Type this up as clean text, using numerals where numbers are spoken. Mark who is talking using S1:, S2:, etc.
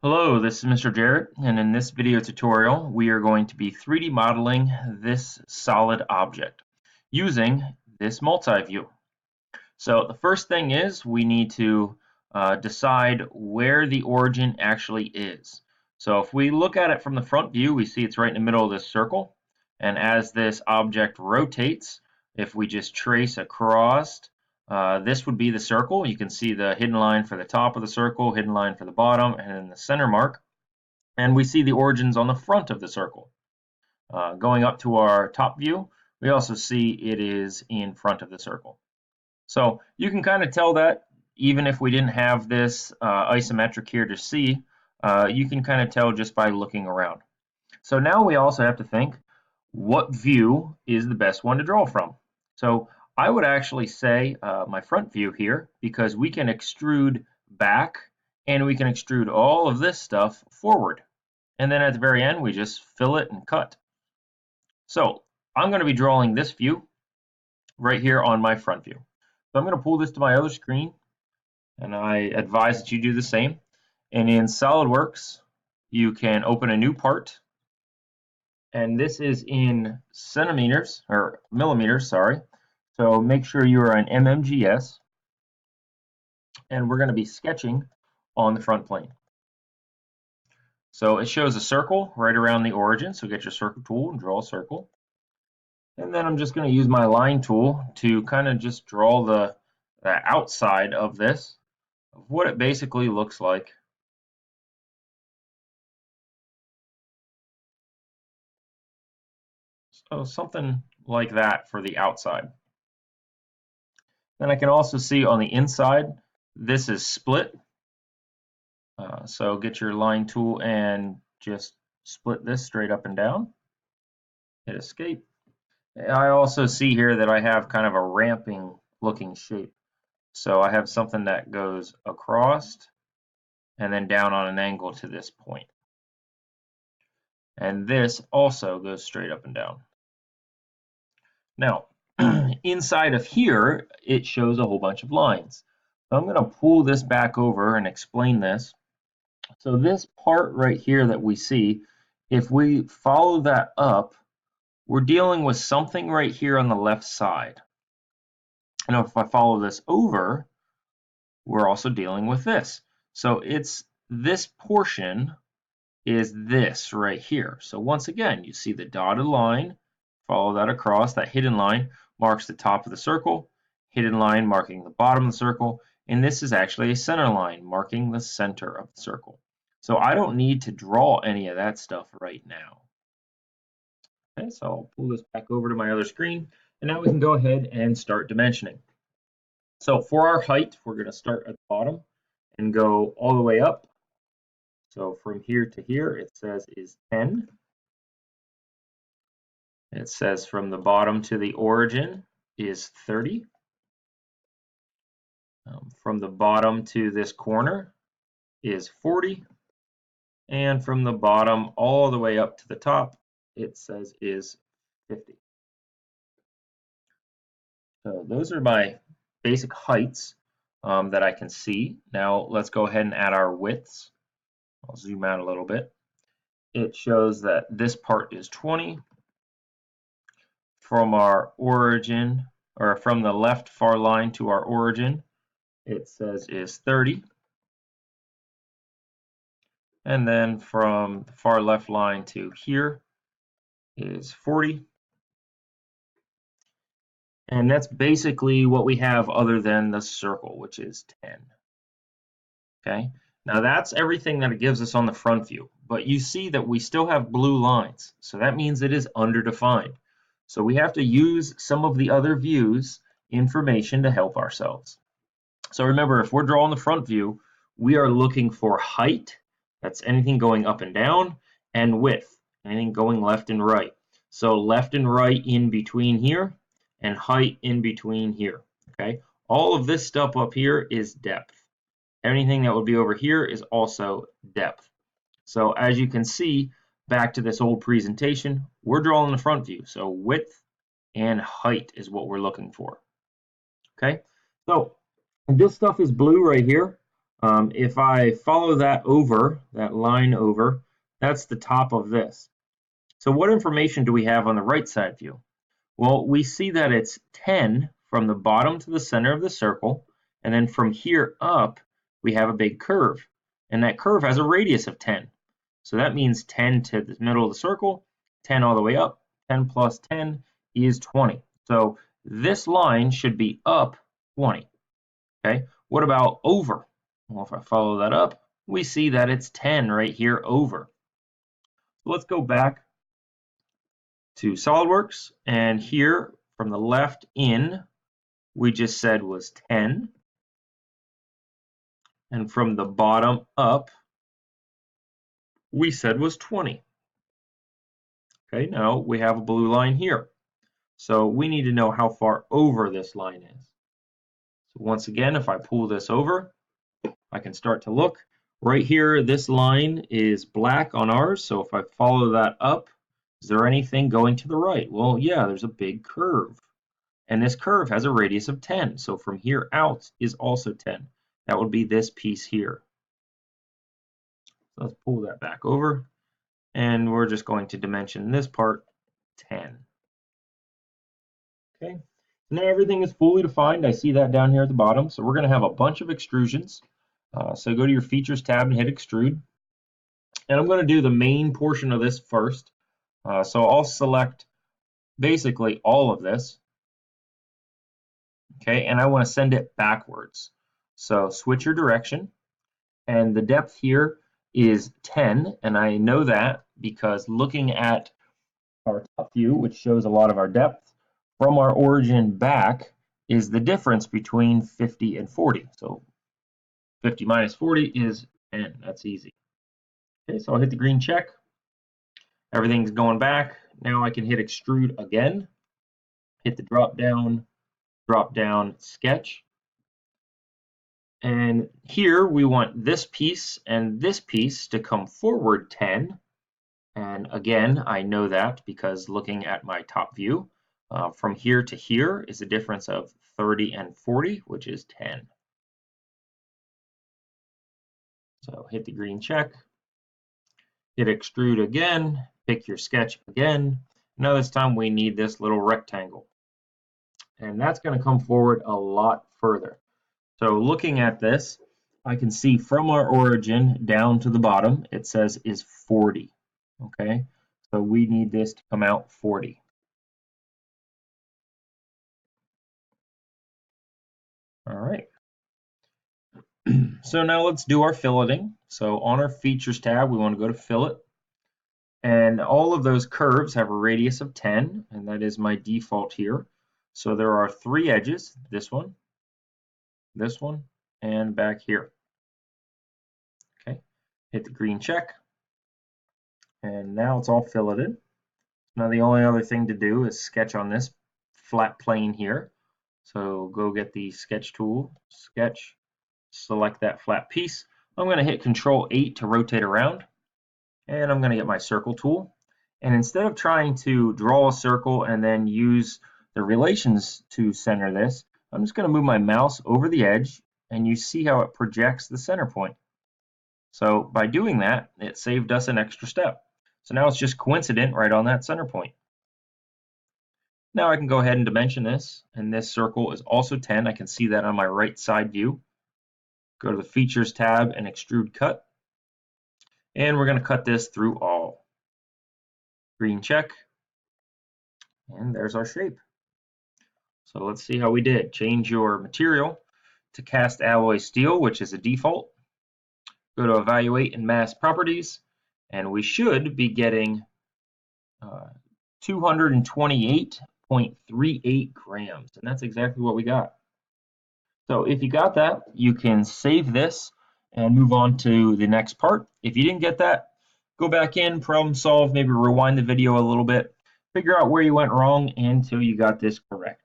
S1: Hello, this is Mr. Jarrett, and in this video tutorial, we are going to be 3D modeling this solid object using this multi-view. So the first thing is we need to decide where the origin actually is. So if we look at it from the front view, we see it's right in the middle of this circle. And as this object rotates, if we just trace across, this would be the circle. You can see the hidden line for the top of the circle, hidden line for the bottom, and then the center mark. And we see the origins on the front of the circle. Going up to our top view, we also see it is in front of the circle. So you can kind of tell that even if we didn't have this isometric here to see, you can kind of tell just by looking around. So now we also have to think, what view is the best one to draw from? So I would actually say my front view here, because we can extrude back and we can extrude all of this stuff forward. And then at the very end, we just fill it and cut. So I'm going to be drawing this view right here on my front view. So I'm going to pull this to my other screen, and I advise that you do the same. And in SolidWorks, you can open a new part, and this is in centimeters, or millimeters, sorry. So make sure you are an MMGS, and we're going to be sketching on the front plane. So it shows a circle right around the origin, so get your circle tool and draw a circle. And then I'm just going to use my line tool to kind of just draw the outside of this, of what it basically looks like. So something like that for the outside. Then I can also see on the inside, this is split. So get your line tool and just split this straight up and down. Hit escape. I also see here that I have kind of a ramping looking shape. So I have something that goes across and then down on an angle to this point. And this also goes straight up and down. Now, inside of here, it shows a whole bunch of lines. So I'm going to pull this back over and explain this. So this part right here that we see, if we follow that up, we're dealing with something right here on the left side. And if I follow this over, we're also dealing with this. So it's this portion is this right here. So once again, you see the dotted line, follow that across, that hidden line marks the top of the circle, hidden line marking the bottom of the circle, and this is actually a center line marking the center of the circle. So I don't need to draw any of that stuff right now. Okay, so I'll pull this back over to my other screen, and now we can go ahead and start dimensioning. So for our height, we're going to start at the bottom and go all the way up. So from here to here, it says is 10. It says from the bottom to the origin is 30. From the bottom to this corner is 40. And from the bottom all the way up to the top, it says is 50. So those are my basic heights that I can see. Now let's go ahead and add our widths. I'll zoom out a little bit. It shows that this part is 20. From our origin, or from the left far line to our origin, it says is 30. And then from the far left line to here is 40. And that's basically what we have other than the circle, which is 10. Okay, now that's everything that it gives us on the front view, but you see that we still have blue lines, so that means it is underdefined. So we have to use some of the other views information to help ourselves. So remember, if we're drawing the front view, we are looking for height, that's anything going up and down, and width, anything going left and right. So left and right in between here, and height in between here, okay? All of this stuff up here is depth. Anything that would be over here is also depth. So as you can see, back to this old presentation, we're drawing the front view. So width and height is what we're looking for. Okay, so this stuff is blue right here. If I follow that over, that line over, that's the top of this. So what information do we have on the right side view? Well, we see that it's 10 from the bottom to the center of the circle, and then from here up, we have a big curve, and that curve has a radius of 10. So that means 10 to the middle of the circle, 10 all the way up, 10 plus 10 is 20. So this line should be up 20. Okay, what about over? Well, if I follow that up, we see that it's 10 right here over. So let's go back to SolidWorks, and here from the left in, we just said was 10, and from the bottom up, we said was 20. Okay, now we have a blue line here. So we need to know how far over this line is. So once again, if I pull this over, I can start to look. Right here, this line is black on ours, so if I follow that up, is there anything going to the right? Well, yeah, there's a big curve. And this curve has a radius of 10, so from here out is also 10. That would be this piece here. So let's pull that back over, and we're just going to dimension this part 10. Okay, now everything is fully defined. I see that down here at the bottom, so we're going to have a bunch of extrusions. So go to your Features tab and hit Extrude. And I'm going to do the main portion of this first. So I'll select basically all of this. Okay, and I want to send it backwards. So switch your direction, and the depth here is 10, and I know that because looking at our top view, which shows a lot of our depth, from our origin back is the difference between 50 and 40. So 50 minus 40 is 10. That's easy. Okay, so I'll hit the green check. Everything's going back. Now I can hit Extrude again, hit the drop down sketch. And here we want this piece and this piece to come forward 10. And again, I know that because looking at my top view, from here to here is a difference of 30 and 40, which is 10. So hit the green check, hit Extrude again, pick your sketch again. Now this time we need this little rectangle. And that's going to come forward a lot further. So looking at this, I can see from our origin down to the bottom, it says is 40. Okay, so we need this to come out 40. All right. So now let's do our filleting. So on our Features tab, we want to go to Fillet. And all of those curves have a radius of 10, and that is my default here. So there are 3 edges, this one, and back here. Okay, hit the green check. And now it's all filleted. Now the only other thing to do is sketch on this flat plane here. So go get the sketch tool, sketch, select that flat piece. I'm going to hit Control 8 to rotate around. And I'm going to get my circle tool. And instead of trying to draw a circle and then use the relations to center this, I'm just going to move my mouse over the edge, and you see how it projects the center point. So by doing that, it saved us an extra step. So now it's just coincident right on that center point. Now I can go ahead and dimension this, and this circle is also 10. I can see that on my right side view. Go to the Features tab and Extrude Cut. And we're going to cut this through all. Green check. And there's our shape. So let's see how we did. Change your material to cast alloy steel, which is a default. Go to Evaluate and Mass Properties, and we should be getting 228.38 grams, and that's exactly what we got. So if you got that, you can save this and move on to the next part. If you didn't get that, go back in, problem solve, maybe rewind the video a little bit, figure out where you went wrong until you got this correct.